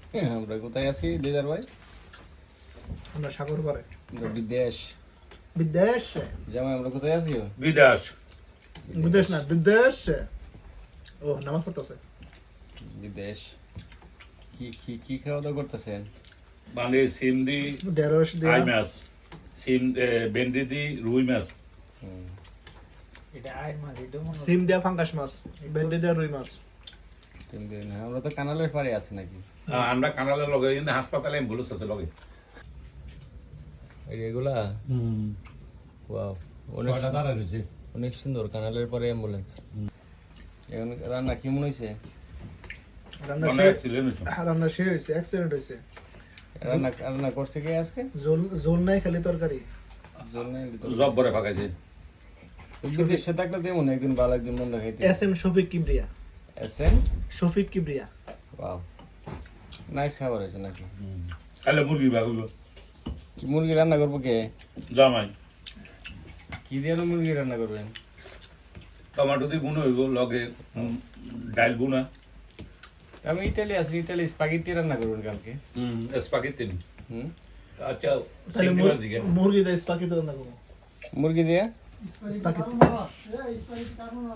আমরা কোথায় আছি দিদার ভাই? আমরা সাগর পারে বিদেশ। বিদেশ জামাই আমরা কোথায় আছি? বিদেশ বিদেশ না বিদেশ ও নামাজ পড়তেছে বিদেশ। কি কি কি খাওয়া দাওয়া করতেছেন? মানে সিম দি ঢেঁড়স দিয়ে আই মাছ, সিম ভেন্ডি দি রুই মাছ। এটা আয় মাছ এটা মনে সিম দিয়া ফাঙ্গাস মাছ ভেন্ডি দিয়া রুই মাছ 3 দিন। হ্যাঁ, আমরা তো কানালের পাড়ে আছি নাকি? আমরা কানালের লগে কিন্তু হাসপাতালে অ্যাম্বুলেন্স আছে লগে। এগুলা ওয়াও, অনেক ছয়টা দাঁড়া রয়েছে। অনেক সুন্দর কানালের পরে অ্যাম্বুলেন্স। এখন রান্না কেমন হয়েছে? রান্না মানে সে অ্যাক্সিডেন্ট হয়েছে। রান্না সে হয়েছে অ্যাক্সিডেন্ট হয়েছে রান্না রান্না করছে কে আজকে? জোল নাই খালি তরকারি জল নাই জব বরে পাকাইছে। বিদেশে থাকলে তেমন একদিন ভালো একদিন মন্দ খাইতে। এস এম শফিক কিবরিয়া এসেন শফিক কিবরিয়া ওয়াও, নাইস খাবার হয়েছে নাকি? তাহলে মুরগি ভাগিব কি মুরগি রান্না করবো কে? জামাই কি দিয়ে মুরগি রান্না করবেন? টমেটো দিয়ে বুনো হইব লগে ডাইল বুনা। আমি ইটালি আছি, ইটালি স্পাগেটি রান্না করবেন কালকে। স্পাগেতি। হুম, আচ্ছা তাহলে সিঙ্গেল দিকে মুরগি দিয়ে স্পাগেটি রান্না করবো মুরগি দিয়ে স্পাগেটি